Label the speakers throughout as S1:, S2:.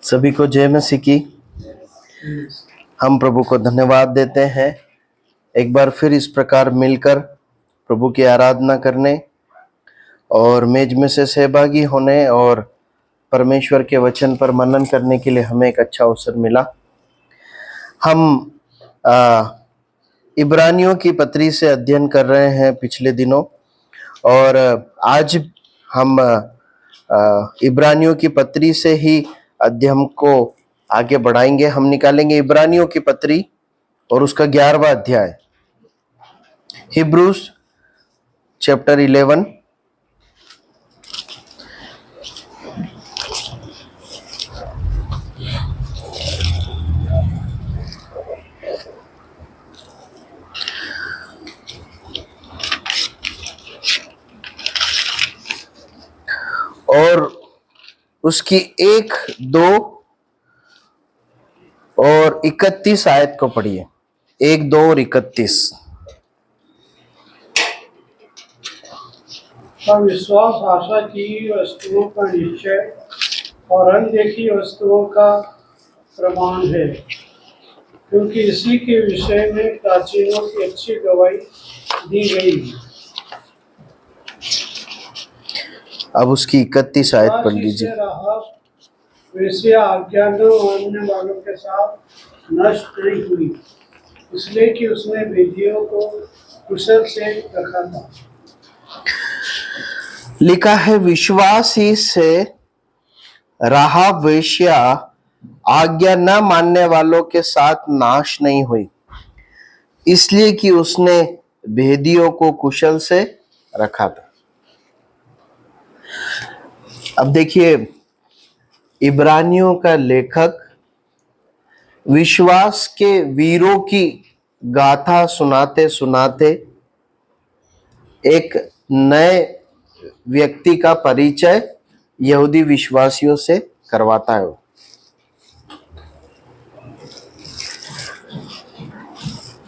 S1: सभी को जय मसीह की। हम प्रभु को धन्यवाद देते हैं एक बार फिर इस प्रकार मिलकर प्रभु की आराधना करने और मेज में से सहभागी होने और परमेश्वर के वचन पर मनन करने के लिए हमें एक अच्छा अवसर मिला। हम इब्रानियों की पत्री से अध्ययन कर रहे हैं पिछले दिनों, और आज हम इब्रानियों की पत्री से ही अध्ययन को आगे बढ़ाएंगे। हम निकालेंगे इब्रानियों की पत्री और उसका 11वां अध्याय, हिब्रूज चैप्टर 11। और उसकी 1, 2 और 31 आयत को पढ़िए। 1, 2 और 31।
S2: विश्वास आशा की वस्तुओं का निश्चय और अनदेखी वस्तुओं का प्रमाण है, क्योंकि इसी के विषय में प्राचीनों की अच्छी गवाही दी गई है।
S1: अब उसकी 31 आयत पढ़ लीजिए।
S2: वेश्या आज्ञा न मानने वालों के साथ नष्ट नहीं हुई, इसलिए कि उसने वेदियों को कुशल से रखा था।
S1: लिखा है, विश्वास ही से राहाब वेश्या आज्ञा न मानने वालों के साथ नाश नहीं हुई, इसलिए कि उसने भेदियों को कुशल से रखा था। अब देखिए, इब्रानियों का लेखक विश्वास के वीरों की गाथा सुनाते सुनाते एक नए व्यक्ति का परिचय यहूदी विश्वासियों से करवाता है।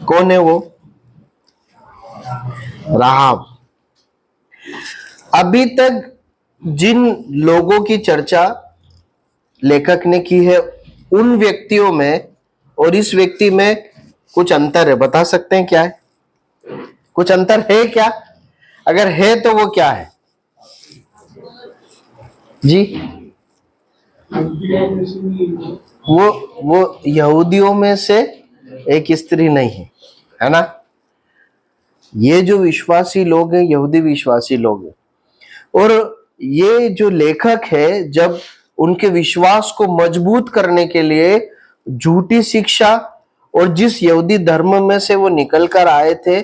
S1: कौन है वो? राहाब। अभी तक जिन लोगों की चर्चा लेखक ने की है, उन व्यक्तियों में और इस व्यक्ति में कुछ अंतर है। बता सकते हैं क्या है? कुछ अंतर है क्या? अगर है तो वो क्या है जी? वो यहूदियों में से एक स्त्री नहीं है, है ना? ये जो विश्वासी लोग हैं, यहूदी विश्वासी लोग हैं, और ये जो लेखक है, जब उनके विश्वास को मजबूत करने के लिए झूठी शिक्षा और जिस यहूदी धर्म में से वो निकल कर आए थे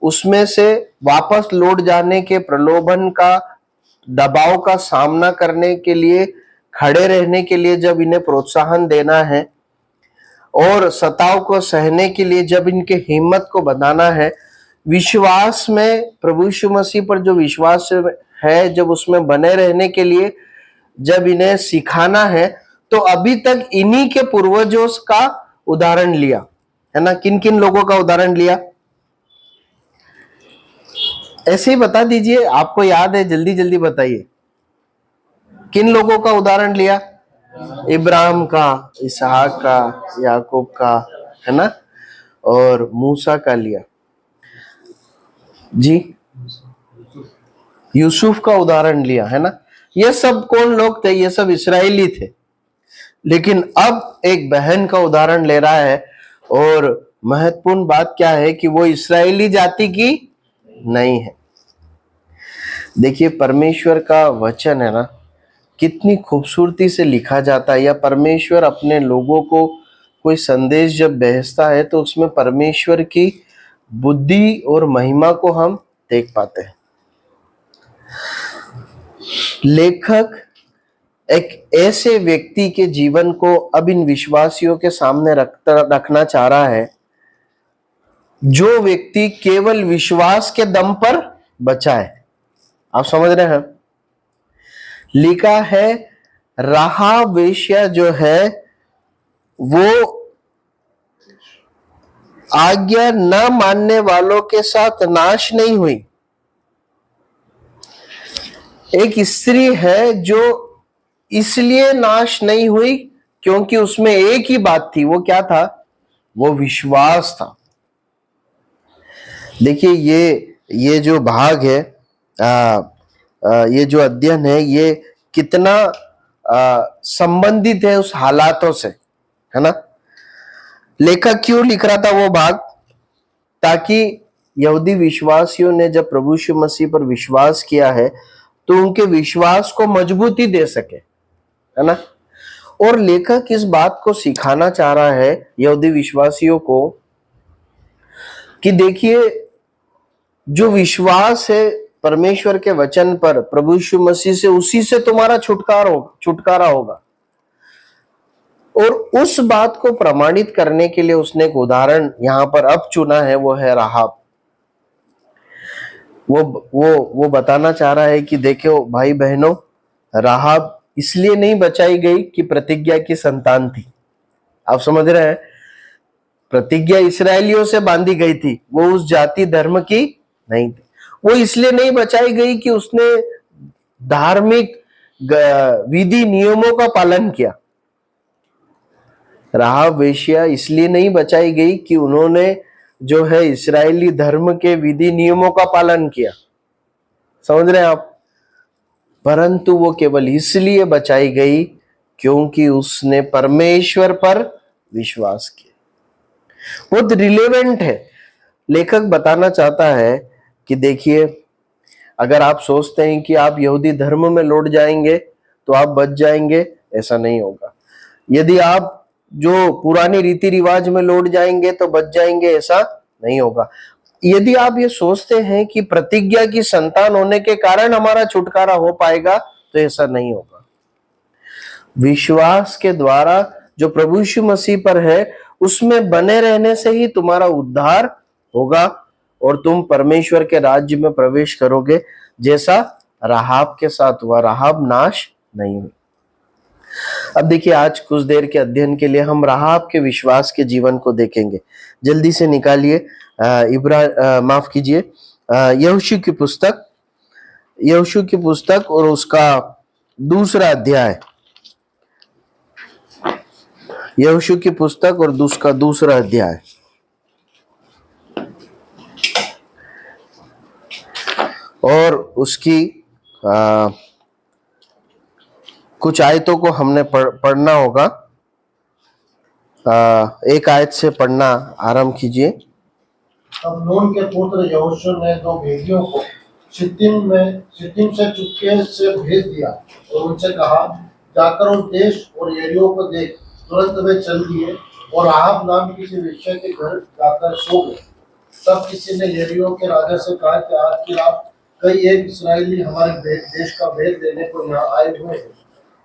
S1: उसमें से वापस लौट जाने के प्रलोभन का, दबाव का सामना करने के लिए, खड़े रहने के लिए जब इन्हें प्रोत्साहन देना है और सताव को सहने के लिए जब इनके हिम्मत को बढ़ाना है, विश्वास में प्रभु यीशु मसीह पर जो विश्वास है जब उसमें बने रहने के लिए जब इन्हें सिखाना है, तो अभी तक इन्हीं के पूर्वजों का उदाहरण लिया है ना। किन किन लोगों का उदाहरण लिया? ऐसे ही बता दीजिए, आपको याद है, जल्दी जल्दी बताइए। किन लोगों का उदाहरण लिया? इब्राहिम का, इसहाक का, याकूब का, है ना, और मूसा का लिया जी। यूसुफ का उदाहरण लिया, है ना। ये सब कौन लोग थे? ये सब इस्राएली थे। लेकिन अब एक बहन का उदाहरण ले रहा है, और महत्वपूर्ण बात क्या है कि वो इस्राएली जाति की नहीं है। देखिए, परमेश्वर का वचन है ना, कितनी खूबसूरती से लिखा जाता है। या परमेश्वर अपने लोगों को कोई संदेश जब भेजता है तो उसमें परमेश्वर की बुद्धि और महिमा को हम देख पाते हैं। लेखक एक ऐसे व्यक्ति के जीवन को अब इन विश्वासियों के सामने रखना चाह रहा है, जो व्यक्ति केवल विश्वास के दम पर बचा है। आप समझ रहे हैं? लिखा है, राहाब वेश्या जो है वो आज्ञा न मानने वालों के साथ नाश नहीं हुई। एक स्त्री है जो इसलिए नाश नहीं हुई क्योंकि उसमें एक ही बात थी, वो क्या था? वो विश्वास था। देखिए ये जो भाग है, ये जो अध्ययन है, ये कितना संबंधित है उस हालातों से, है ना? लेखक क्यों लिख रहा था वो भाग? ताकि यहूदी विश्वासियों ने जब प्रभु यीशु मसीह पर विश्वास किया है तो उनके विश्वास को मजबूती दे सके, है ना? और लेखक इस बात को सिखाना चाह रहा है यहूदी विश्वासियों को कि देखिए, जो विश्वास है परमेश्वर के वचन पर, प्रभु यीशु मसीह से, उसी से तुम्हारा छुटकारा होगा। और उस बात को प्रमाणित करने के लिए उसने एक उदाहरण यहां पर अब चुना है, वो है राहाब। वो बताना चाह रहा है कि देखो भाई बहनों, राहाब इसलिए नहीं बचाई गई कि प्रतिज्ञा की संतान थी। आप समझ रहे हैं? प्रतिज्ञा इस्राएलियों से बांधी गई थी, वो उस जाति धर्म की नहीं थी। वो इसलिए नहीं बचाई गई कि उसने धार्मिक विधि नियमों का पालन किया। राहाब वेश्या इसलिए नहीं बचाई गई कि उन्होंने जो है इस्राएली धर्म के विधि नियमों का पालन किया। समझ रहे हैं आप? परंतु वो केवल इसलिए बचाई गई क्योंकि उसने परमेश्वर पर विश्वास किया। बहुत रिलेवेंट है। लेखक बताना चाहता है कि देखिए, अगर आप सोचते हैं कि आप यहूदी धर्म में लौट जाएंगे तो आप बच जाएंगे, ऐसा नहीं होगा। यदि आप जो पुराने रीति रिवाज में लौट जाएंगे तो बच जाएंगे, ऐसा नहीं होगा। यदि आप ये सोचते हैं कि प्रतिज्ञा की संतान होने के कारण हमारा छुटकारा हो पाएगा, तो ऐसा नहीं होगा। विश्वास के द्वारा जो प्रभु यीशु मसीह पर है, उसमें बने रहने से ही तुम्हारा उद्धार होगा और तुम परमेश्वर के राज्य में प्रवेश करोगे, जैसा राहाब के साथ हुआ। राहाब नाश नहीं हुई। अब देखिए, आज कुछ देर के अध्ययन के लिए हम राहाब के विश्वास के जीवन को देखेंगे। जल्दी से निकालिए माफ कीजिए, यहोशू की पुस्तक और उसका दूसरा अध्याय। यहोशू की पुस्तक और उसका दूसरा अध्याय। और उसकी कुछ आयतों को हमने पढ़ना होगा। एक आयत से पढ़ना आरंभ कीजिए।
S3: तब नून के पुत्र यहोशू ने दो भेदियों को शित्तीम से चुपके से भेज दिया और उनसे कहा, जाकर उस देश और यरीहो को देख। तुरंत वे चल दिए और राहाब नाम किसी वेश्या के घर जाकर सो गए। तब किसी ने यरीहो के राजा से कहा कि आज की रात कई एक इस्राएली हमारे देश का भेद देने को यहाँ आए हुए हैं।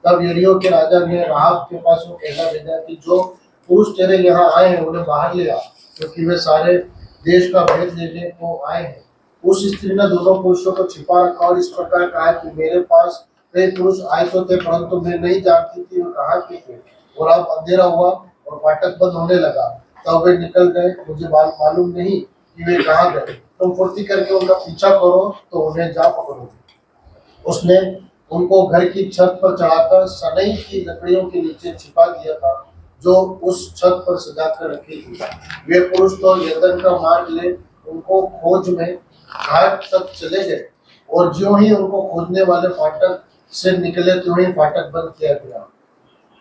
S3: तब यरीहो के राजा ने राहाब के पास वो कहना भेजा कि जो पुरुष तेरे यहाँ आए हैं उन्हें बाहर ले आ, क्योंकि वे सारे देश का भेद लेने को आए हैं। उस स्त्री ने दोनों पुरुषों को छिपा रखा और इस प्रकार कहा कि मेरे पास कई पुरुष आए तो थे, परंतु मैं नहीं जानती थी वे कहाँ के थे। और अब अंधेरा हुआ और फाटक बंद होने लगा, तब वे निकल गए। मुझे मालूम नहीं कि वे कहाँ गए। तुम फुर्ती करके उनका पीछा करो तो उन्हें जा पकड़ोगे। उसने उनको घर की छत पर चढ़ाकर सनई की लकड़ियों के नीचे छिपा दिया था, जो उस छत पर सजा कर रखी थी। वे पुरुष तो यरदन का मार्ग ले उनको खोज में घाट तक चले गए, और ज्यों ही उनको खोजने वाले फाटक से निकले त्यों ही फाटक बंद किया गया।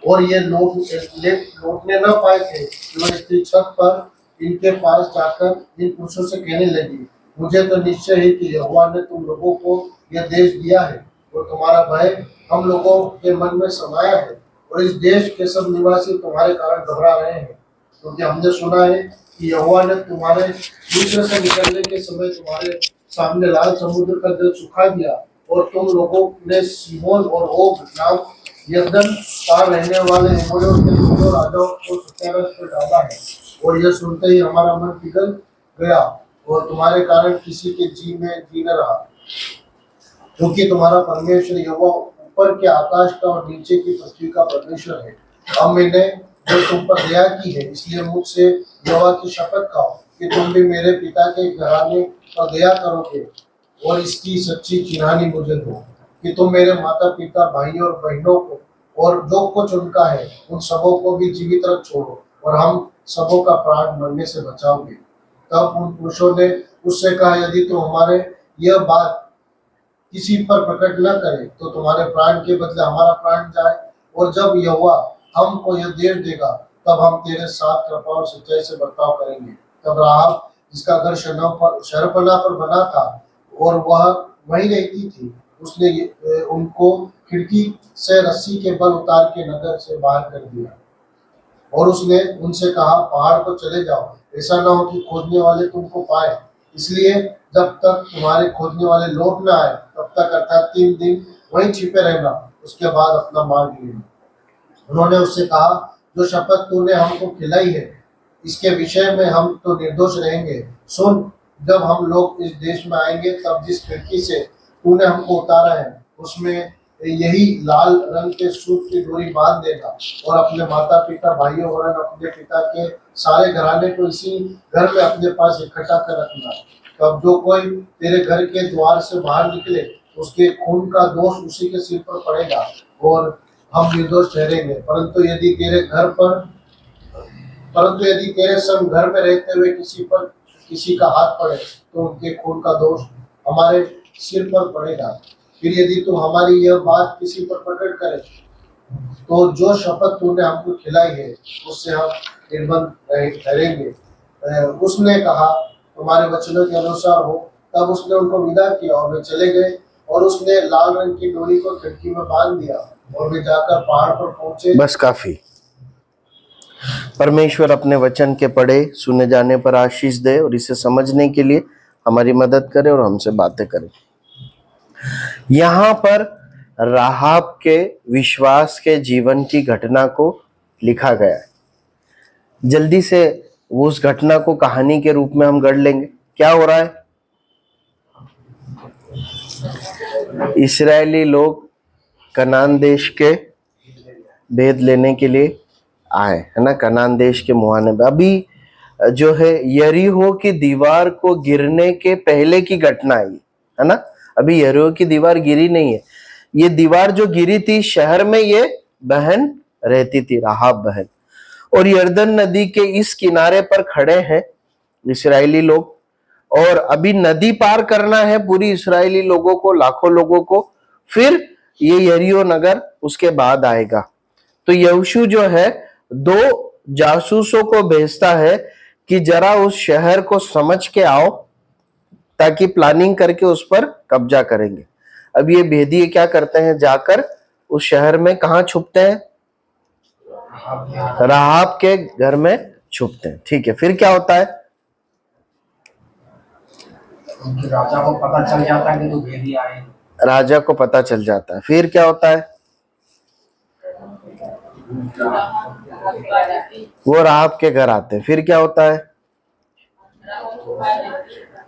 S3: और ये लोग लौटने न पाए थे कि वह स्त्री छत पर इनके पास जाकर इन पुरुषों से कहने लगी, मुझे तो निश्चय है कि यहोवा ने तुम लोगों को यह देश दिया है और तुम्हारा भय हम लोगों के मन में समाया है, और इस देश के सब निवासी तुम्हारे कारण घबरा रहे हैं, क्योंकि हमने सुना है कि यहोवा ने तुम्हारे मिस्र से निकलने के समय तुम्हारे सामने लाल समुद्र का जल सुखा दिया, और तुम लोगों ने सीहोन और ओग नाम यरदन पार रहने वाले एमोरियों के दोनों राजाओं को सत्यानाश कर डाला है। और यह सुनते ही हमारा मन पिघल गया और तुम्हारे कारण किसी के जी न रहा, क्योंकि तुम्हारा परमेश्वर यहोवा ऊपर के आकाश का और नीचे की पृथ्वी का परमेश्वर है। अब मैंने जो तुम पर दया की है, इसलिए मुझसे यहोवा की शपथ खाओ कि तुम भी मेरे पिता के घराने पर दया करोगे, और इसकी सच्ची चिन्हानी मुझे दो कि तुम मेरे माता पिता भाइयों और बहनों को और जो कुछ उनका है उन सबों को भी जीवित रख छोड़ो और हम सबों का प्राण मरने से बचाओगे। तब उन पुरुषों ने उससे कहा, यदि तुम हमारे यह बात किसी पर प्रकट न करे तो तुम्हारे प्राण के बदले हमारा प्राण जाए, और जब यहोवा हमको यह देर देगा तब हम तेरे साथ कृपा और सच्चाई से बर्ताव करेंगे। तब राहाब, जिसका घर शहरपनाह पर बना था और वह वहीं रहती थी, उसने उनको खिड़की से रस्सी के बल उतार के नगर से बाहर कर दिया, और उसने उनसे कहा, पहाड़ पर चले जाओ, ऐसा न हो कि खोदने वाले तुमको पाए। इसलिए जब तक तुम्हारे खोदने वाले लौट न आए तब तक, अर्थात 3 दिन वहीं छिपे रहना, उसके बाद अपना मार्ग लेना। उन्होंने उससे कहा, जो शपथ तूने हमको खिलाई है इसके विषय में हम तो निर्दोष रहेंगे। सुन, जब हम लोग इस देश में आएंगे तब जिस खिड़की से तूने हमको उतारा है उसमें यही लाल रंग के सूत की डोरी बांध देगा, और अपने माता पिता, भाइयों वरन अपने पिता के सारे घराने को इसी घर में अपने पास इकट्ठा कर रखना। तब जो कोई तेरे घर के द्वार से बाहर निकले उसके खून का दोष उसी के सिर पर पड़ेगा, और हम निर्दोष ठहरेंगे। परंतु यदि तेरे संग घर में रहते हुए किसी का हाथ पड़े तो उनके खून का दोष हमारे सिर पर पड़ेगा। फिर यदि तू हमारी यह बात किसी पर प्रकट करे तो जो शपथ तूने हमको खिलाई है उससे हम निर्बंध ठहरेंगे। उसने कहा, तुम्हारे वचनों के अनुसार हो। तब उसने उनको विदा किया और वे चले गए, और उसने लाल रंग की डोरी को खिड़की में बांध दिया, और वे जाकर पहाड़ पर पहुंचे।
S1: बस काफी। परमेश्वर अपने वचन के पढ़े सुने जाने पर आशीष दे और इसे समझने के लिए हमारी मदद करे और हमसे बातें करे। यहाँ पर राहाब के विश्वास के जीवन की घटना को लिखा गया है। जल्दी से वो उस घटना को कहानी के रूप में हम गढ़ लेंगे। क्या हो रहा है? इस्राएली लोग कनान देश के भेद लेने के लिए आए, है ना, कनान देश के मुहाने पे। अभी जो है यरीहो की दीवार को गिरने के पहले की घटना है ना। अभी यरीहो की दीवार गिरी नहीं है। ये दीवार जो गिरी थी, शहर में ये बहन रहती थी, राहाब बहन, और यरदन नदी के इस किनारे पर खड़े हैं इस्राएली लोग, और अभी नदी पार करना है पूरी इस्राएली लोगों को, लाखों लोगों को, फिर ये यरीहो नगर उसके बाद आएगा। तो यहोशू जो है 2 जासूसों को भेजता है कि जरा उस शहर को समझ के आओ, ताकि प्लानिंग करके उस पर कब्जा करेंगे। अब ये भेदिए क्या करते हैं, जाकर उस शहर में कहाँ छुपते हैं? राहाब के घर में छुपते हैं। ठीक है, फिर क्या होता है?
S4: राजा को पता चल जाता है कि तो भेदी आए।
S1: राजा को पता चल जाता है। फिर क्या होता है? वो राहाब के घर आते हैं। फिर क्या होता है?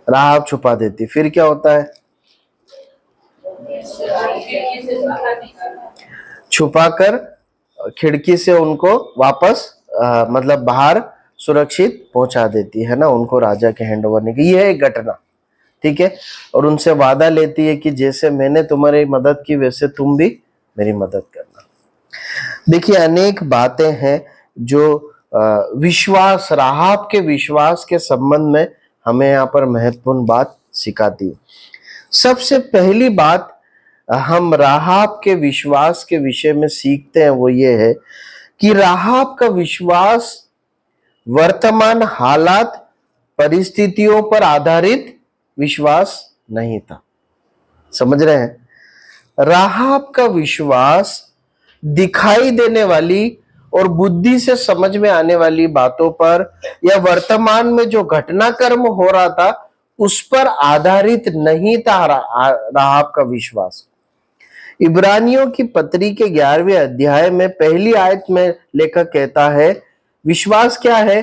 S1: राहाब छुपा देती। फिर क्या होता है? छुपाकर खिड़की से उनको वापस मतलब बाहर सुरक्षित पहुंचा देती है ना, उनको राजा के हैंड ओवर नहीं की। ये है एक घटना, ठीक है। और उनसे वादा लेती है कि जैसे मैंने तुम्हारी मदद की वैसे तुम भी मेरी मदद करना। देखिए, अनेक बातें हैं जो विश्वास, राहाब के विश्वास के संबंध में हमें यहाँ पर महत्वपूर्ण बात सिखाती है। सबसे पहली बात हम राहाब के विश्वास के विषय में सीखते हैं, वो ये है कि राहाब का विश्वास वर्तमान हालात, परिस्थितियों पर आधारित विश्वास नहीं था। समझ रहे हैं? राहाब का विश्वास दिखाई देने वाली और बुद्धि से समझ में आने वाली बातों पर या वर्तमान में जो घटनाक्रम हो रहा था उस पर आधारित नहीं था राहाब का विश्वास। इब्रानियों की पत्री के 11वें अध्याय में पहली आयत में लेखक कहता है, विश्वास क्या है?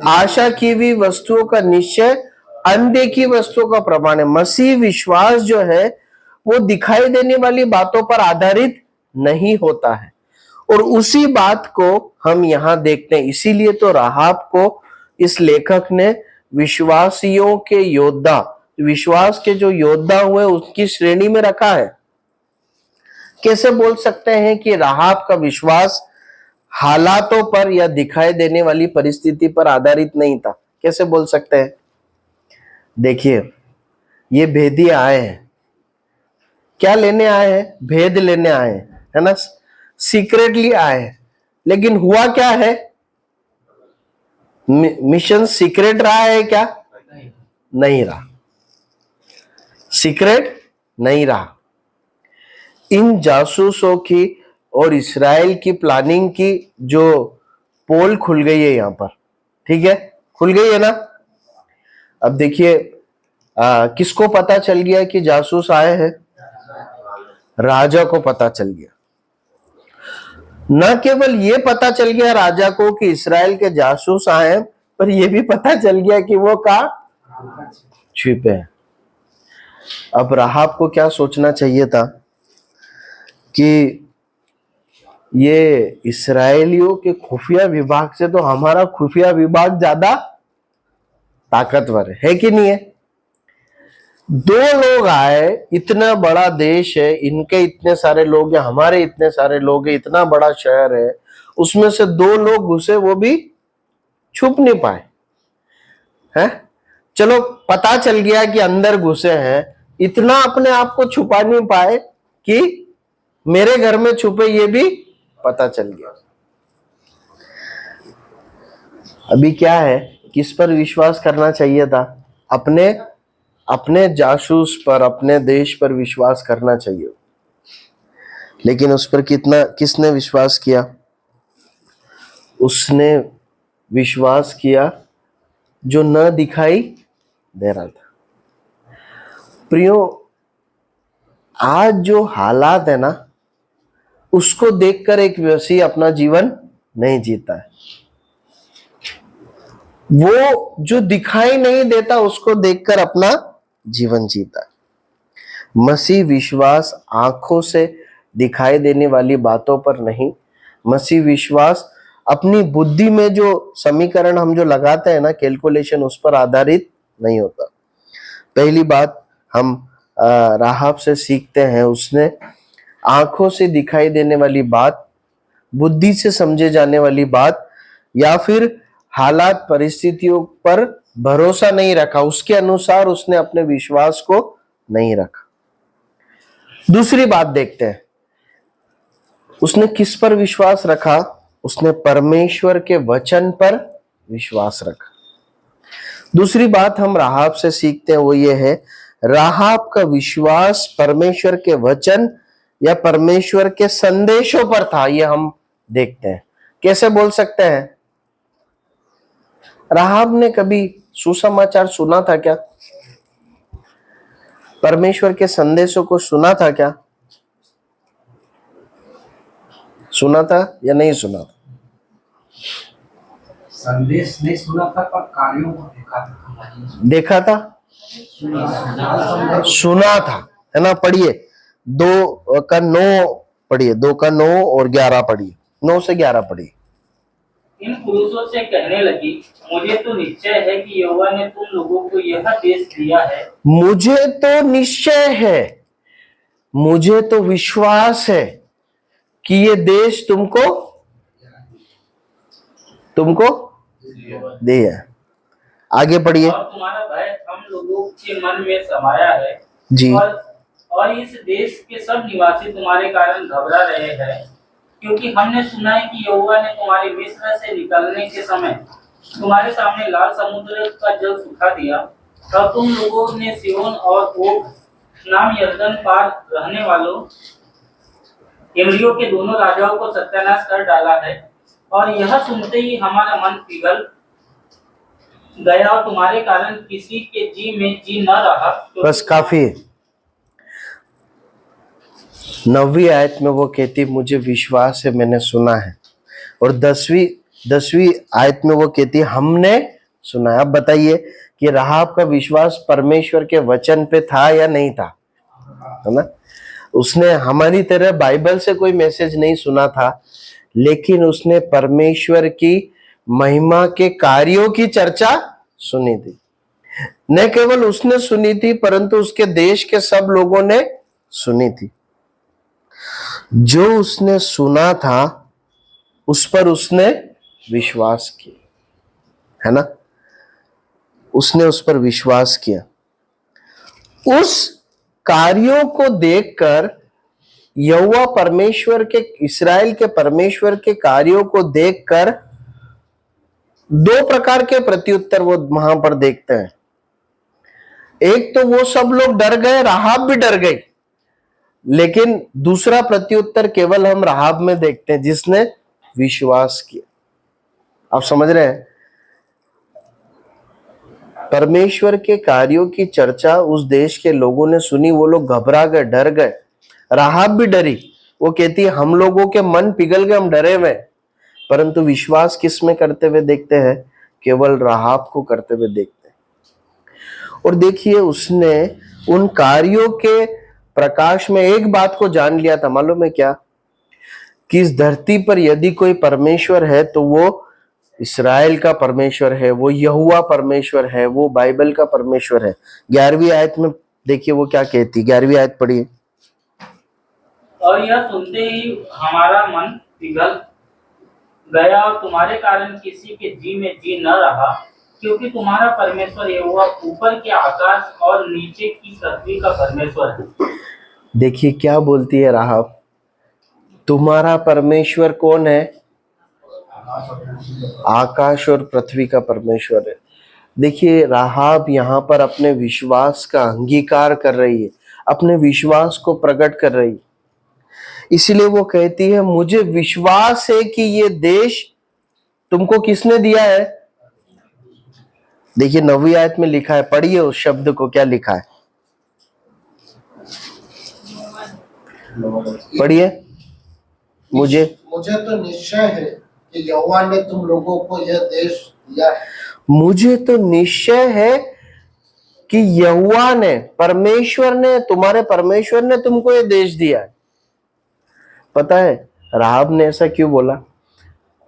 S1: आशा की हुई वस्तुओं का निश्चय, अनदेखी वस्तुओं का प्रमाण है। मसीह विश्वास जो है वो दिखाई देने वाली बातों पर आधारित नहीं होता है, और उसी बात को हम यहां देखते हैं। इसीलिए तो राहाब को इस लेखक ने विश्वासियों के योद्धा, विश्वास के जो योद्धा हुए उसकी श्रेणी में रखा है, कैसे बोल सकते हैं कि राहाब का विश्वास हालातों पर या दिखाई देने वाली परिस्थिति पर आधारित नहीं था? कैसे बोल सकते हैं? देखिए, ये भेदी आए हैं, क्या लेने आए हैं? भेद लेने आए हैं, है ना? सीक्रेटली आए हैं, लेकिन हुआ क्या है? मिशन सीक्रेट रहा है क्या? नहीं रहा, सीक्रेट नहीं रहा। इन जासूसों की और इस्राएल की प्लानिंग की जो पोल खुल गई है यहां पर, ठीक है, खुल गई है ना? अब देखिए, किसको पता चल गया कि जासूस आए हैं? राजा को पता चल गया। न केवल ये पता चल गया राजा को कि इस्राएल के जासूस आए हैं, पर यह भी पता चल गया कि वो कहां छिपे हैं। अब राहाब को क्या सोचना चाहिए था कि ये इस्राएलियों के खुफिया विभाग से तो हमारा खुफिया विभाग ज्यादा ताकतवर है कि नहीं है? दो लोग आए, इतना बड़ा देश है, इनके इतने सारे लोग हैं, हमारे इतने सारे लोग हैं, इतना बड़ा शहर है, उसमें से दो लोग घुसे, वो भी छुप नहीं पाए हैं। चलो, पता चल गया कि अंदर घुसे हैं, इतना अपने आप को छुपा नहीं पाए कि मेरे घर में छुपे, ये भी पता चल गया। अभी क्या है, किस पर विश्वास करना चाहिए था? अपने जासूस पर, अपने देश पर विश्वास करना चाहिए, लेकिन उस पर किसने विश्वास किया? उसने विश्वास किया जो न दिखाई दे रहा था। प्रियो, आज जो हालात है ना, उसको देखकर एक व्यक्ति अपना जीवन नहीं जीता है। वो जो दिखाई नहीं देता उसको देखकर अपना जीवन जीता है। मसीह विश्वास आंखों से दिखाई देने वाली बातों पर नहीं, मसीह विश्वास अपनी बुद्धि में जो समीकरण हम जो लगाते हैं ना, कैलकुलेशन, उस पर आधारित नहीं होता। पहली बात हम राहाब से सीखते हैं, उसने आंखों से दिखाई देने वाली बात, बुद्धि से समझे जाने वाली बात, या फिर हालात परिस्थितियों पर भरोसा नहीं रखा, उसके अनुसार उसने अपने विश्वास को नहीं रखा। दूसरी बात देखते हैं, उसने किस पर विश्वास रखा? उसने परमेश्वर के वचन पर विश्वास रखा। दूसरी बात हम राहाब से सीखते हैं, वो ये है, राहाब का विश्वास परमेश्वर के वचन या परमेश्वर के संदेशों पर था। ये हम देखते हैं। कैसे बोल सकते हैं? राहाब ने कभी सुसमाचार सुना था क्या? परमेश्वर के संदेशों को सुना था क्या? सुना था या नहीं सुना था?
S4: संदेश नहीं सुना था, पर कार्यों को देखा था।
S1: देखा था, सुना था, है ना? पढ़िए 2:9 पढ़िए, 2:9 और 11 पढ़िए, 9 से 11 पढ़िए।
S5: इन पुरुषों से कहने लगी, मुझे तो निश्चय है कि यहोवा ने तुम लोगों को यह देश दिया है।
S1: मुझे तो निश्चय है, मुझे तो विश्वास है कि ये देश तुमको दिया है। आगे पढ़िए।
S5: और तुम्हारा भय हम लोगों के मन में समाया है
S1: जी।
S5: और इस देश के सब निवासी तुम्हारे कारण घबरा रहे हैं, क्योंकि हमने सुना है कि यहोवा ने तुम्हारे मिस्र से निकलने के समय तुम्हारे सामने लाल समुद्र का जल सुखा दिया। तब तुम लोगों ने सिय्योन और ओग नाम यरदन पार रहने वालों एमरियों के दोनों राजाओं को सत्यानाश कर डाला है। और यह सुनते ही हमारा मन पिघल गया और तुम्हारे कारण किसी के जी में जी न रहा।
S1: बस काफी है। 9वीं आयत में वो कहती, मुझे विश्वास है, मैंने सुना है। और 10वीं आयत में वो कहती, हमने सुना है। अब बताइए कि राहाब का विश्वास परमेश्वर के वचन पे था या नहीं था? है ना? उसने हमारी तरह बाइबल से कोई मैसेज नहीं सुना था, लेकिन उसने परमेश्वर की महिमा के कार्यों की चर्चा सुनी थी। न केवल उसने सुनी थी, परंतु उसके देश के सब लोगों ने सुनी थी। जो उसने सुना था उस पर उसने विश्वास किया, है ना। उसने उस पर विश्वास किया। उस कार्यों को देखकर यहोवा परमेश्वर के, इस्राएल के परमेश्वर के कार्यों को देखकर दो प्रकार के प्रत्युत्तर वो वहां पर देखते हैं। एक तो वो सब लोग डर गए, राहाब भी डर गई, लेकिन दूसरा प्रत्युत्तर केवल हम राहाब में देखते हैं जिसने विश्वास किया। आप समझ रहे हैं, परमेश्वर के कार्यों की चर्चा उस देश के लोगों ने सुनी, वो लोग घबरा गए, डर गए। राहाब भी डरी, वो कहती है हम लोगों के मन पिघल गए, हम डरे हुए। परंतु विश्वास किस में करते हुए देखते हैं? केवल राहाब को करते हुए देखते हैं। और देखिए, उसने उन कार्यों के प्रकाश में एक बात को जान लिया था, मालूम है क्या? कि इस धरती पर यदि कोई परमेश्वर है तो वो इस्राएल का परमेश्वर है, वो यहोवा परमेश्वर है, वो बाइबल का परमेश्वर है। 11वीं आयत में देखिए वो क्या कहती है, 11वीं आयत पढ़िए।
S5: और यह सुनते ही हमारा मन पिघल गया और तुम्हारे कारण किसी के जी में जी न रहा, क्योंकि तुम्हारा परमेश्वर यहोवा ऊपर के आकाश और नीचे की पृथ्वी का परमेश्वर है।
S1: देखिए क्या बोलती है राहाब, तुम्हारा परमेश्वर कौन है? आकाश और पृथ्वी का परमेश्वर है। देखिए राहाब यहाँ पर अपने विश्वास का अंगीकार कर रही है, अपने विश्वास को प्रकट कर रही है। इसीलिए वो कहती है मुझे विश्वास है कि ये देश तुमको किसने दिया है। देखिए 9वीं आयत में लिखा है, पढ़िए उस शब्द को, क्या लिखा है पढ़िए। मुझे
S3: तो निश्चय है कि यहोवा ने तुम लोगों को यह देश दिया है।
S1: मुझे तो निश्चय है कि यहोवा ने, परमेश्वर ने, तुम्हारे परमेश्वर ने तुमको ये देश दिया है। पता है राहाब ने ऐसा क्यों बोला?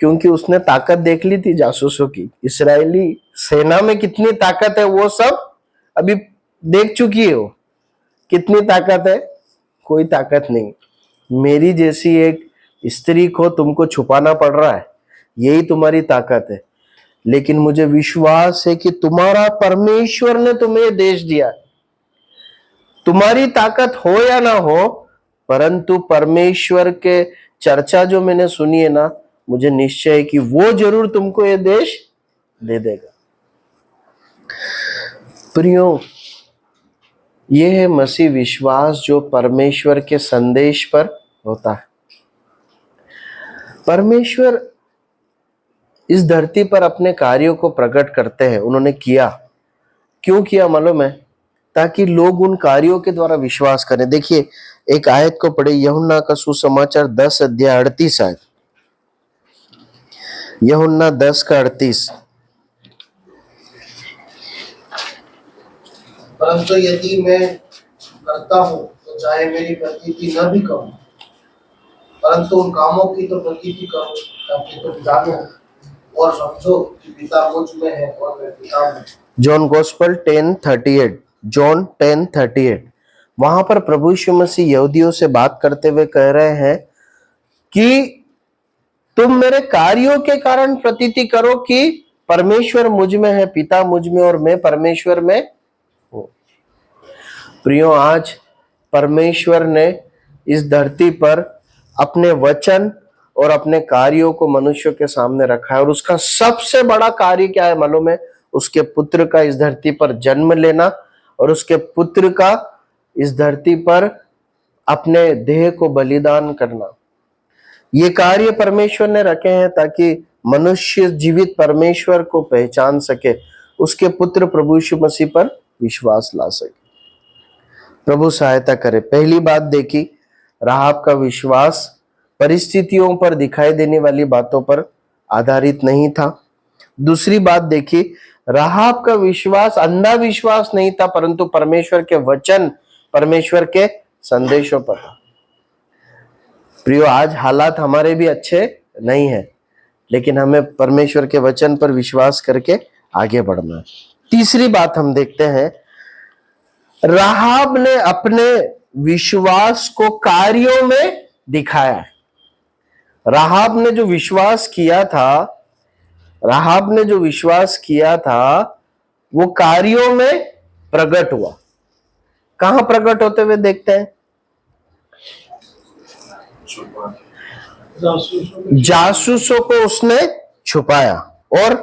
S1: क्योंकि उसने ताकत देख ली थी जासूसों की। इस्राएली सेना में कितनी ताकत है वो सब अभी देख चुकी है। वो कितनी ताकत है? कोई ताकत नहीं। मेरी जैसी एक स्त्री को तुमको छुपाना पड़ रहा है, यही तुम्हारी ताकत है। लेकिन मुझे विश्वास है कि तुम्हारा परमेश्वर ने तुम्हें देश दिया। तुम्हारी ताकत हो या ना हो, परंतु परमेश्वर के चर्चा जो मैंने सुनी है ना, मुझे निश्चय है कि वो जरूर तुमको ये देश दे देगा। प्रियो, ये है मसीह विश्वास जो परमेश्वर के संदेश पर होता है। परमेश्वर इस धरती पर अपने कार्यों को प्रकट करते हैं। उन्होंने किया, क्यों किया मालूम है? ताकि लोग उन कार्यों के द्वारा विश्वास करें। देखिए एक आयत को पढ़े, यूहन्ना का सुसमाचार 10 अध्याय 38 आयत। यूहन्ना 10 का 38।
S3: परंतु यदि मैं करता हूँ तो चाहे मेरी प्रतीति न भी करूँ, परंतु उन कामों की तो प्रतीति करूँ, ताकि तुम जानो और समझो कि पिता मुझ में है और मैं पिता में।
S1: John gospel 10:38, John 10:38। वहां पर प्रभु यीशु मसीह यहूदियों से बात करते हुए कह रहे हैं कि तुम मेरे कार्यों के कारण प्रतीति करो कि परमेश्वर मुझ में है, पिता मुझ में और मैं परमेश्वर में हूं। प्रियो, आज परमेश्वर ने इस धरती पर अपने वचन और अपने कार्यों को मनुष्यों के सामने रखा है, और उसका सबसे बड़ा कार्य क्या है मालूम है? उसके पुत्र का इस धरती पर जन्म लेना और उसके पुत्र का इस धरती पर अपने देह को बलिदान करना। ये कार्य परमेश्वर ने रखे हैं ताकि मनुष्य जीवित परमेश्वर को पहचान सके, उसके पुत्र प्रभु यीशु मसीह पर विश्वास ला सके। प्रभु सहायता करे। पहली बात देखी, राहाब का विश्वास परिस्थितियों पर दिखाई देने वाली बातों पर आधारित नहीं था। दूसरी बात देखी, राहाब का विश्वास अंधा विश्वास नहीं था, परंतु परमेश्वर के वचन, परमेश्वर के संदेशों पर था। प्रियो, आज हालात हमारे भी अच्छे नहीं है, लेकिन हमें परमेश्वर के वचन पर विश्वास करके आगे बढ़ना है। तीसरी बात हम देखते हैं, राहाब ने अपने विश्वास को कार्यों में दिखाया है। राहाब ने जो विश्वास किया था, राहाब ने जो विश्वास किया था वो कार्यों में प्रकट हुआ। कहां प्रकट होते हुए देखते हैं? जासूसों को उसने छुपाया और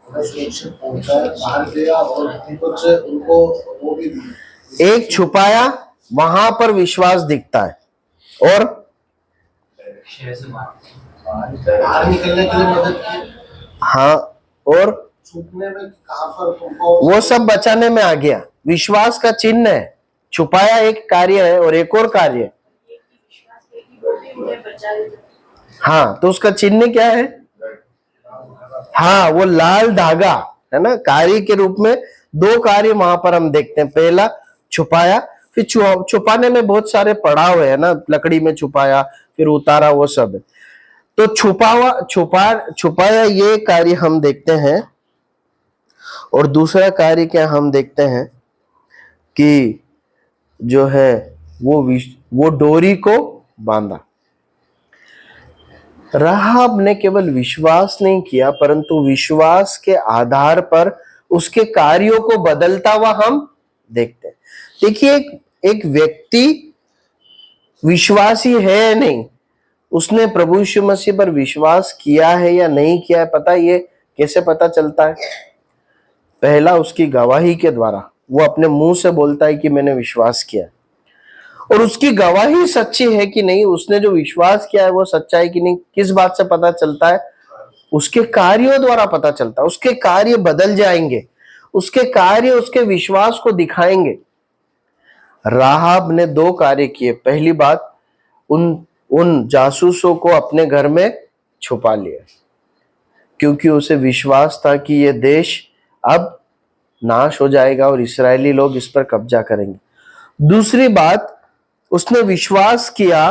S3: सुरक्षित पहुंचाया, बाहर गया और ऊपर से उनको वो भी दी।
S1: एक छुपाया, वहां पर विश्वास दिखता है, और
S3: बाहर निकलने के लिए मदद की।
S1: हाँ, और
S3: छुपने में कहां पर तुमको
S1: वो सब बचाने में आ गया। विश्वास का चिन्ह है। छुपाया एक कार्य है और एक और कार्य है। हाँ, तो उसका चिन्ह क्या है? हाँ, वो लाल धागा है ना। कार्य के रूप में दो कार्य वहां पर हम देखते हैं। पहला छुपाया, फिर छुपाने में बहुत सारे पड़ाव है ना, लकड़ी में छुपाया, फिर उतारा, वो सब है। तो छुपाया ये कार्य हम देखते हैं। और दूसरा कार्य क्या हम देखते हैं कि जो है वो डोरी को बांधा। राहाब ने केवल विश्वास नहीं किया, परंतु विश्वास के आधार पर उसके कार्यों को बदलता हुआ हम देखते हैं। देखिए, एक व्यक्ति विश्वासी है या नहीं, उसने प्रभु यीशु मसीह पर विश्वास किया है या नहीं किया है, पता ये कैसे पता चलता है? पहला, उसकी गवाही के द्वारा। वो अपने मुंह से बोलता है कि मैंने विश्वास किया, और उसकी गवाही सच्ची है कि नहीं, उसने जो विश्वास किया है वो सच्चा है कि नहीं, किस बात से पता चलता है? उसके कार्यों द्वारा पता चलता है। उसके कार्य बदल जाएंगे, उसके कार्य उसके विश्वास को दिखाएंगे। राहाब ने दो कार्य किए। पहली बात, उन जासूसों को अपने घर में छुपा लिया, क्योंकि उसे विश्वास था कि यह देश अब नाश हो जाएगा और इस्राएली लोग इस पर कब्जा करेंगे। दूसरी बात, उसने विश्वास किया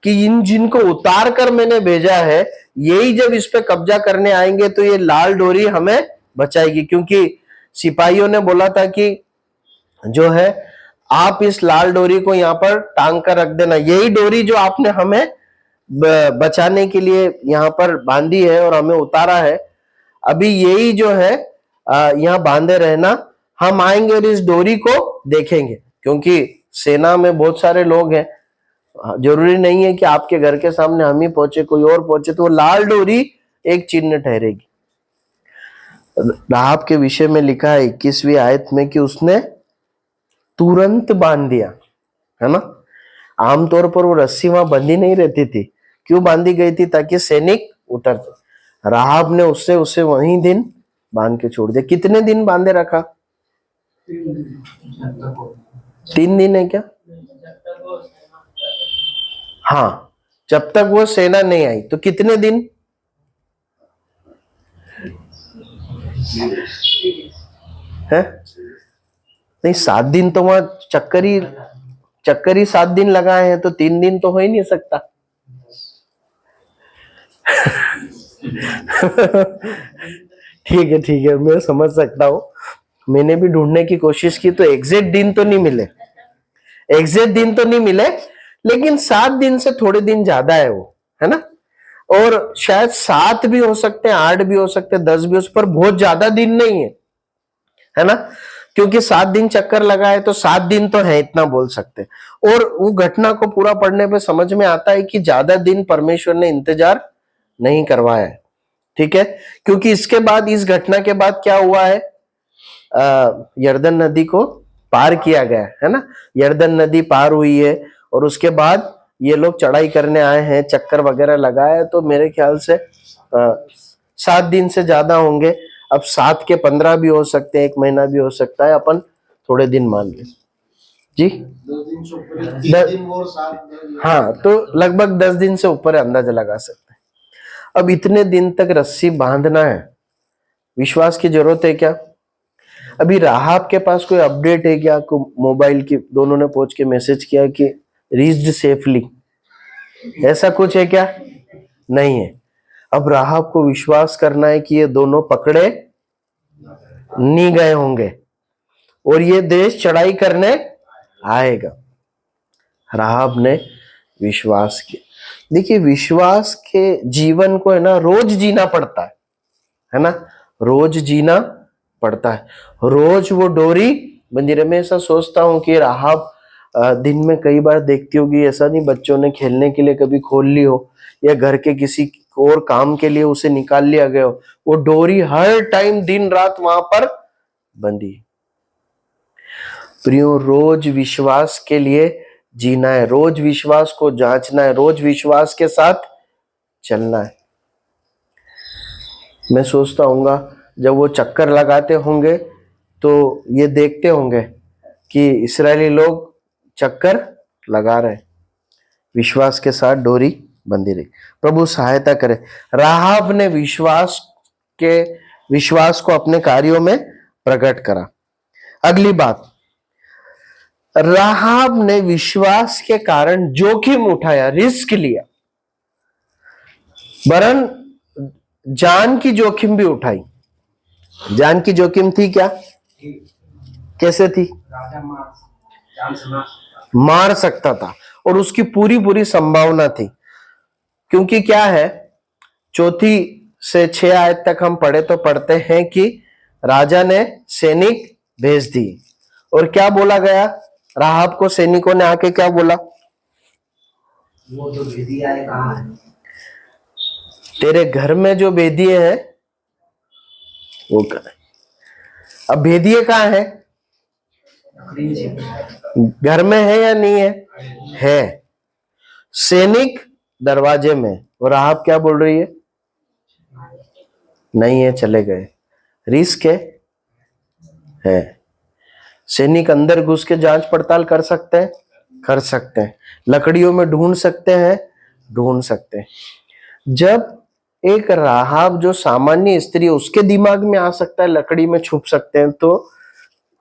S1: कि इन जिनको उतार कर मैंने भेजा है, यही जब इस पे कब्जा करने आएंगे तो ये लाल डोरी हमें बचाएगी। क्योंकि सिपाहियों ने बोला था कि जो है आप इस लाल डोरी को यहाँ पर टांग कर रख देना, यही डोरी जो आपने हमें बचाने के लिए यहाँ पर बांधी है और हमें उतारा है, अभी यही जो है यहाँ बांधे रहना, हम आएंगे और इस डोरी को देखेंगे। क्योंकि सेना में बहुत सारे लोग हैं, जरूरी नहीं है कि आपके घर के सामने हम ही पहुंचे, कोई और पहुंचे, तो वो लाल डोरी एक चिन्ह ठहरेगी। राहाब के विषय में लिखा है 21वीं आयत में कि उसने तुरंत बांध दिया, है ना। आमतौर पर वो रस्सी वहां बंधी नहीं रहती थी। क्यों बांधी गई थी? ताकि सैनिक उतरते। राहाब ने उसे वहीं दिन बांध के छोड़ दिया। कितने दिन बांधे रखा? 3 दिन है क्या? हाँ, जब तक वो सेना नहीं आई। तो कितने दिन? है नहीं, 7 दिन तो वहां चक्कर ही 7 दिन लगाए हैं, तो 3 दिन तो हो ही नहीं सकता। ठीक है, मैं समझ सकता हूँ। मैंने भी ढूंढने की कोशिश की तो एग्जैक्ट दिन तो नहीं मिले, लेकिन 7 दिन से थोड़े दिन ज्यादा है वो, है ना। और शायद 7 भी हो सकते हैं, 8 भी हो सकते हैं, 10 भी हो सकते, पर बहुत ज्यादा दिन नहीं है ना। क्योंकि 7 दिन चक्कर लगा है तो 7 दिन तो है, इतना बोल सकते हैं। और वो घटना को पूरा पढ़ने पे समझ में आता है कि ज्यादा दिन परमेश्वर ने इंतजार नहीं करवाया है, ठीक है। क्योंकि इसके बाद, इस घटना के बाद क्या हुआ है? यरदन नदी को पार किया गया है ना। यरदन नदी पार हुई है और उसके बाद ये लोग चढ़ाई करने आए हैं, चक्कर वगैरह लगाए, तो मेरे ख्याल से 7 दिन से ज्यादा होंगे। अब 7 के 15 भी हो सकते हैं, 1 महीना भी हो सकता है, अपन थोड़े दिन मान लें जी।
S3: 10 दिन से ऊपर, 3 दिन और 7 दिन।
S1: हाँ, तो लगभग 10 दिन से ऊपर अंदाजा लगा सकते हैं। अब इतने दिन तक रस्सी बांधना है, विश्वास की जरूरत है क्या? अभी राहाब के पास कोई अपडेट है क्या? मोबाइल की दोनों ने पहुंच के मैसेज किया कि रीच्ड सेफली, ऐसा कुछ है क्या? नहीं है। अब राहाब को विश्वास करना है कि ये दोनों पकड़े नहीं गए होंगे और ये देश चढ़ाई करने आएगा। राहाब ने विश्वास के। देखिए विश्वास के जीवन को है ना रोज जीना पड़ता है ना, रोज जीना पड़ता है। रोज वो डोरी बंदी रहे। मैं ऐसा सोचता हूँ कि राहाब दिन में कई बार देखती होगी, ऐसा नहीं बच्चों ने खेलने के लिए कभी खोल ली हो या घर के किसी और काम के लिए उसे निकाल लिया गया हो, वो डोरी हर टाइम दिन रात वहां पर बंदी। प्रियो, रोज विश्वास के लिए जीना है, रोज विश्वास को जांचना है, रोज विश्वास के साथ चलना है। मैं सोचता हूँगा जब वो चक्कर लगाते होंगे तो ये देखते होंगे कि इस्राएली लोग चक्कर लगा रहे, विश्वास के साथ डोरी बंधी रही। प्रभु सहायता करे। राहाब ने विश्वास को अपने कार्यों में प्रकट करा। अगली बात, राहाब ने विश्वास के कारण जोखिम उठाया, रिस्क लिया, वरन जान की जोखिम भी उठाई। जान की जोखिम थी क्या? कैसे थी?
S4: राजा जान से
S1: मार सकता था और उसकी पूरी संभावना थी। क्योंकि क्या है, 4 से 6 आयत तक हम पढ़ते हैं कि राजा ने सैनिक भेज दी और क्या बोला गया? राहाब को सैनिकों ने आके क्या बोला?
S4: वो जो भेदिया है कहाँ है?
S1: तेरे घर में जो भेदिए हैं वो कहाँ है? अब भेदिए कहाँ है? घर में है या नहीं है? है। सैनिक दरवाजे में, और राहाब क्या बोल रही है? नहीं है, चले गए। रिस्क है। सैनिक अंदर घुस के जांच पड़ताल कर सकते हैं, कर सकते हैं। लकड़ियों में ढूंढ सकते हैं, ढूंढ सकते हैं। जब एक राहाब जो सामान्य स्त्री, उसके दिमाग में आ सकता है लकड़ी में छुप सकते हैं, तो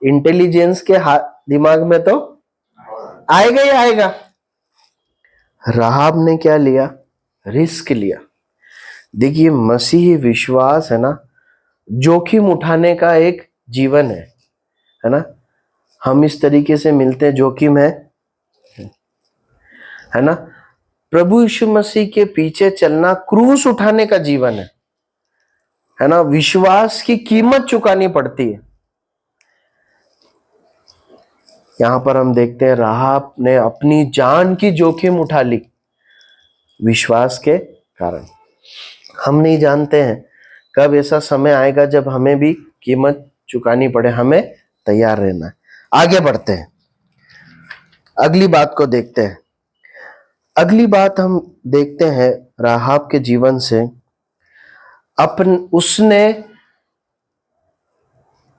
S1: इंटेलिजेंस के दिमाग में तो आएगा ही आएगा। राहाब ने क्या लिया? रिस्क लिया। देखिए मसीही विश्वास है ना, जोखिम उठाने का एक जीवन है ना। हम इस तरीके से मिलते हैं, जोखिम है ना। प्रभु यीशु मसीह के पीछे चलना क्रूस उठाने का जीवन है ना। विश्वास की कीमत चुकानी पड़ती है। यहां पर हम देखते हैं राहाब ने अपनी जान की जोखिम उठा ली विश्वास के कारण। हम नहीं जानते हैं कब ऐसा समय आएगा जब हमें भी कीमत चुकानी पड़े, हमें तैयार रहना है। आगे बढ़ते हैं, अगली बात को देखते हैं। अगली बात हम देखते हैं राहाब के जीवन से, उसने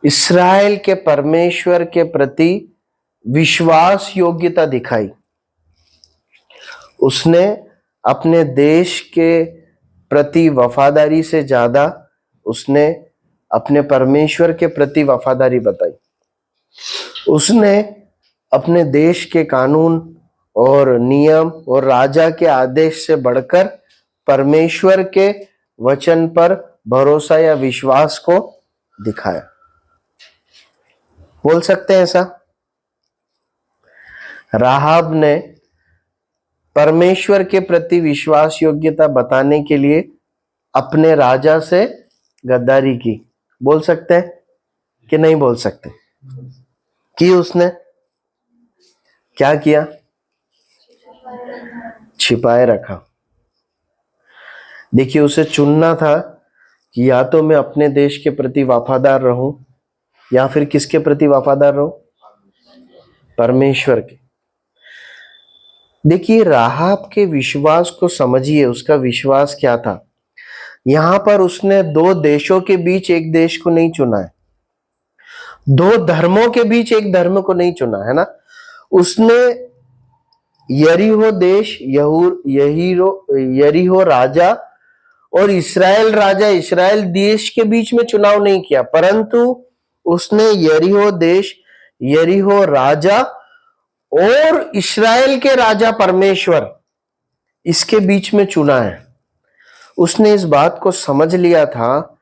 S1: इस्राएल के परमेश्वर के प्रति विश्वास योग्यता दिखाई। उसने अपने देश के प्रति वफादारी से ज्यादा उसने अपने परमेश्वर के प्रति वफादारी बताई। उसने अपने देश के कानून और नियम और राजा के आदेश से बढ़कर परमेश्वर के वचन पर भरोसा या विश्वास को दिखाया। बोल सकते हैं ऐसा? राहाब ने परमेश्वर के प्रति विश्वास योग्यता बताने के लिए अपने राजा से गद्दारी की। बोल सकते हैं कि नहीं बोल सकते? कि उसने क्या किया? छिपाए रखा। देखिए उसे चुनना था कि या तो मैं अपने देश के प्रति वफादार रहूं या फिर किसके प्रति वफादार रहूं? परमेश्वर के। देखिए राहाब के विश्वास को समझिए, उसका विश्वास क्या था। यहां पर उसने 2 देशों के बीच एक देश को नहीं चुना है, 2 धर्मों के बीच एक धर्म को नहीं चुना है ना। उसने यरीहो देश, यरीहो राजा और इस्राएल राजा, इस्राएल देश के बीच में चुनाव नहीं किया, परंतु उसने यरीहो देश, यरीहो राजा और इस्राएल के राजा परमेश्वर, इसके बीच में चुना है। उसने इस बात को समझ लिया था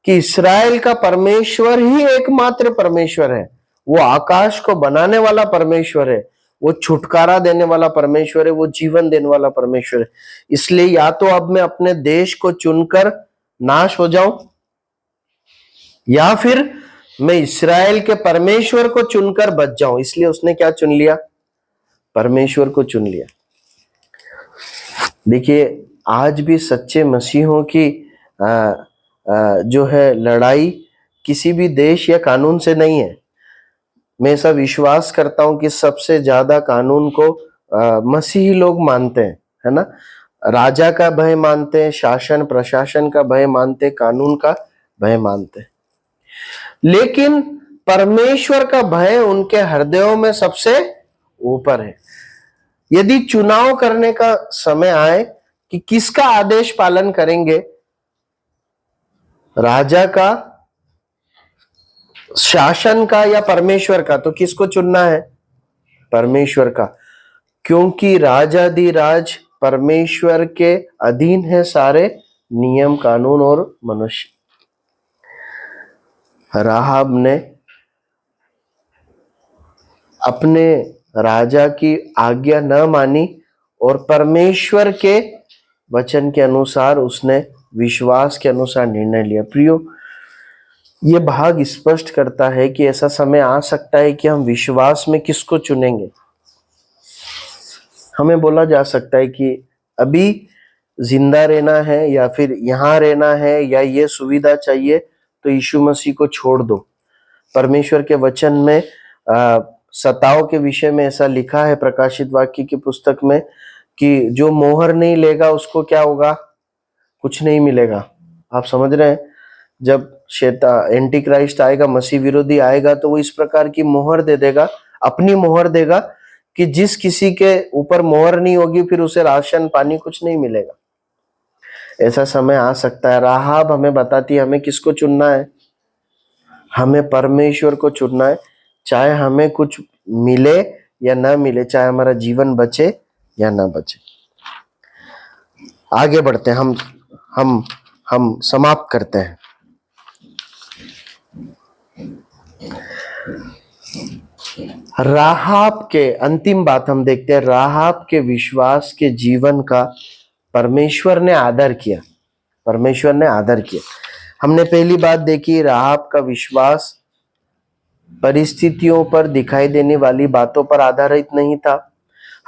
S1: कि इस्राएल का परमेश्वर ही एकमात्र परमेश्वर है। वो आकाश को बनाने वाला परमेश्वर है, वो छुटकारा देने वाला परमेश्वर है, वो जीवन देने वाला परमेश्वर है। इसलिए या तो अब मैं अपने देश को चुनकर नाश हो जाऊं, या फिर मैं इस्राएल के परमेश्वर को चुनकर बच जाऊं। इसलिए उसने क्या चुन लिया? परमेश्वर को चुन लिया। देखिए, आज भी सच्चे मसीहों की जो है लड़ाई किसी भी देश या कानून से नहीं है। मैं ऐसा विश्वास करता हूं कि सबसे ज्यादा कानून को मसीही लोग मानते हैं, है ना। राजा का भय मानते हैं, शासन प्रशासन का भय मानते हैं, कानून का भय मानते हैं, लेकिन परमेश्वर का भय उनके हृदयों में सबसे ऊपर है। यदि चुनाव करने का समय आए कि किसका आदेश पालन करेंगे, राजा का, शासन का या परमेश्वर का, तो किसको चुनना है? परमेश्वर का। क्योंकि राजाधिराज परमेश्वर के अधीन है सारे नियम कानून और मनुष्य। राहाब ने अपने राजा की आज्ञा न मानी और परमेश्वर के वचन के अनुसार उसने विश्वास के अनुसार निर्णय लिया। प्रियो, ये भाग स्पष्ट करता है कि ऐसा समय आ सकता है कि हम विश्वास में किसको चुनेंगे। हमें बोला जा सकता है कि अभी जिंदा रहना है या फिर यहां रहना है या ये सुविधा चाहिए तो यीशु मसीह को छोड़ दो। परमेश्वर के वचन में सताव के विषय में ऐसा लिखा है प्रकाशित वाक्य की पुस्तक में कि जो मोहर नहीं लेगा उसको क्या होगा? कुछ नहीं मिलेगा। आप समझ रहे हैं? जब एंटी क्राइस्ट आएगा, मसीह विरोधी आएगा, तो वो इस प्रकार की मोहर दे देगा, अपनी मोहर देगा कि जिस किसी के ऊपर मोहर नहीं होगी फिर उसे राशन पानी कुछ नहीं मिलेगा। ऐसा समय आ सकता है। राहाब हमें बताती है हमें किसको चुनना है। हमें परमेश्वर को चुनना है, चाहे हमें कुछ मिले या ना मिले, चाहे हमारा जीवन बचे या ना बचे। आगे बढ़ते हैं, हम समाप्त करते हैं। राहाब के अंतिम बात हम देखते हैं। राहाब के विश्वास के जीवन का परमेश्वर ने आदर किया। परमेश्वर ने आदर किया। हमने पहली बात देखी, राहाब का विश्वास परिस्थितियों पर दिखाई देने वाली बातों पर आधारित नहीं था।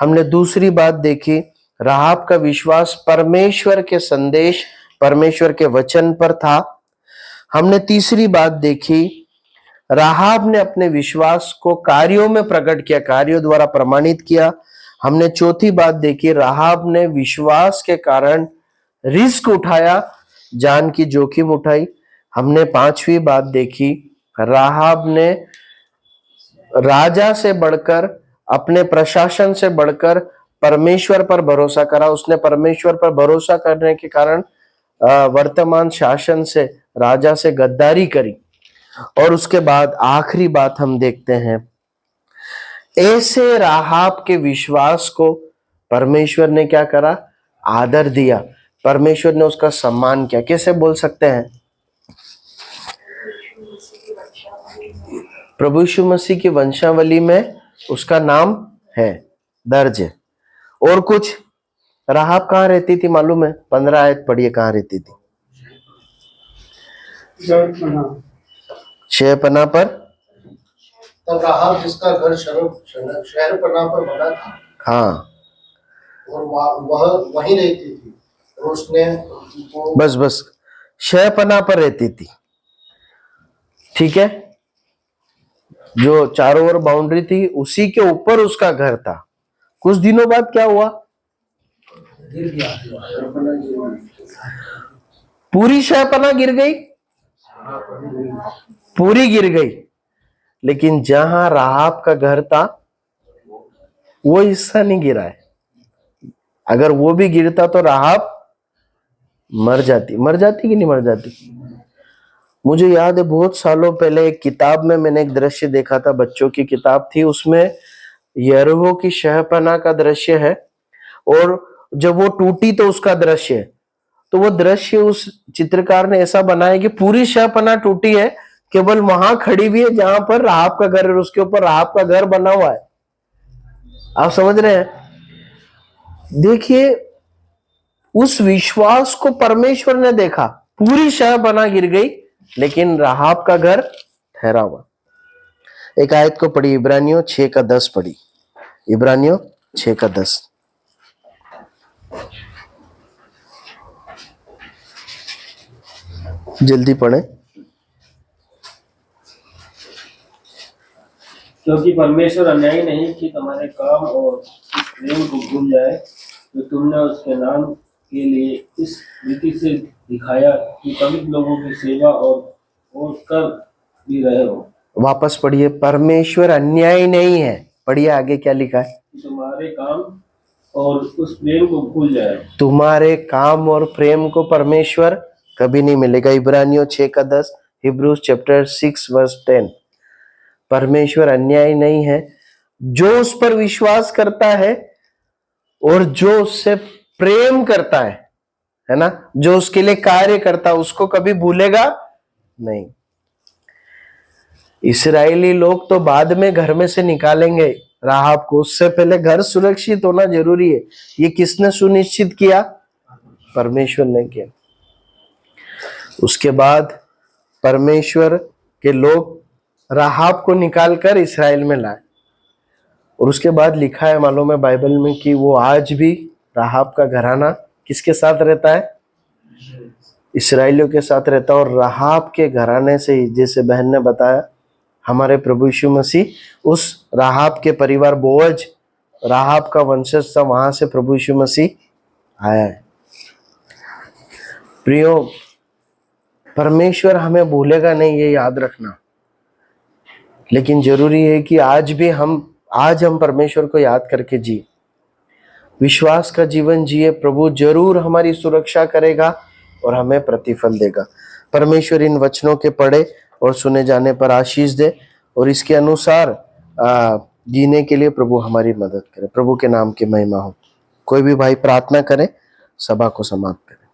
S1: हमने दूसरी बात देखी, राहाब का विश्वास परमेश्वर के संदेश, परमेश्वर के वचन पर था। हमने तीसरी बात देखी, राहाब ने अपने विश्वास को कार्यों में प्रकट किया, कार्यों द्वारा प्रमाणित किया। हमने चौथी बात देखी, राहाब ने विश्वास के कारण रिस्क उठाया, जान की जोखिम उठाई। हमने पांचवी बात देखी, राहाब ने राजा से बढ़कर, अपने प्रशासन से बढ़कर परमेश्वर पर भरोसा करा। उसने परमेश्वर पर भरोसा करने के कारण वर्तमान शासन से, राजा से गद्दारी करी। और उसके बाद आखिरी बात हम देखते हैं, ऐसे राहाब के विश्वास को परमेश्वर ने क्या करा? आदर दिया। परमेश्वर ने उसका सम्मान किया। कैसे बोल सकते हैं? प्रभु यीशु मसीह की वंशावली में उसका नाम है, दर्ज है। और कुछ, राहाब कहाँ रहती थी मालूम है? 15 आयत पढ़िए, कहाँ रहती थी? शहरपनाह पर।
S3: तब राहाब जिसका घर शहरपनाह पर बना था,
S1: हाँ,
S3: और वह वहीं रहती थी, और उसने
S1: बस शहरपनाह पर रहती थी, ठीक है। जो चारों ओर बाउंड्री थी उसी के ऊपर उसका घर था। कुछ दिनों बाद क्या हुआ?
S4: गिर गया।
S1: पूरी शहरपनाह गिर गई, पूरी गिर गई। लेकिन जहां राहाब का घर था वो हिस्सा नहीं गिरा है। अगर वो भी गिरता तो राहाब मर जाती कि नहीं मर जाती? मुझे याद है बहुत सालों पहले एक किताब में मैंने एक दृश्य देखा था, बच्चों की किताब थी, उसमें यरीहो की शहरपनाह का दृश्य है, और जब वो टूटी तो उसका दृश्य है। तो वो दृश्य उस चित्रकार ने ऐसा बनाया कि पूरी शहरपनाह टूटी है, केवल वहां खड़ी हुई है जहां पर राहाब का घर है, उसके ऊपर राहाब का घर बना हुआ है। आप समझ रहे हैं? देखिए, उस विश्वास को परमेश्वर ने देखा, पूरी शहर बना गिर गई, लेकिन राहाब का घर ठहरा हुआ। एक आयत को पढ़ी, इब्रानियों 6:10 पढ़ी, इब्रानियों 6:10। जल्दी पढ़े।
S6: क्योंकि परमेश्वर अन्यायी नहीं कि तुम्हारे काम और इस प्रेम को भूल जाए जो तुमने उसके नाम के लिए इस रीति से दिखाया कि पवित्र लोगों की सेवा और कर भी रहे हो।
S1: वापस पढ़िए, परमेश्वर अन्यायी नहीं है। पढ़िए आगे क्या लिखा है?
S6: कि तुम्हारे काम और उस प्रेम को भूल जाए।
S1: तुम्हारे काम और प्रेम को परमेश्वर कभी नहीं मिलेगा। इब्रानियों 6:10, हिब्रूज चैप्टर 6:10। परमेश्वर अन्यायी नहीं है। जो उस पर विश्वास करता है और जो उससे प्रेम करता है ना, जो उसके लिए कार्य करता है, उसको कभी भूलेगा नहीं। इस्राएली लोग तो बाद में घर में से निकालेंगे राहाब को, उससे पहले घर सुरक्षित होना जरूरी है। ये किसने सुनिश्चित किया? परमेश्वर ने किया। उसके बाद परमेश्वर के लोग राहाब को निकालकर इस्राएल में लाए, और उसके बाद लिखा है मालूम है बाइबल में कि वो आज भी राहाब का घराना किसके साथ रहता है? इस्राएलियों के साथ रहता है। और राहाब के घराने से ही, जैसे बहन ने बताया, हमारे प्रभु यीशु मसीह उस राहाब के परिवार, बोअज राहाब का वंशज था, वहां से प्रभु यीशु मसीह आया है। प्रियो, परमेश्वर हमें भूलेगा नहीं, ये याद रखना। लेकिन जरूरी है कि आज हम परमेश्वर को याद करके जिए, विश्वास का जीवन जिए। प्रभु जरूर हमारी सुरक्षा करेगा और हमें प्रतिफल देगा। परमेश्वर इन वचनों के पढ़े और सुने जाने पर आशीष दे, और इसके अनुसार जीने के लिए प्रभु हमारी मदद करे। प्रभु के नाम की महिमा हो। कोई भी भाई प्रार्थना करे, सभा को समाप्त करे।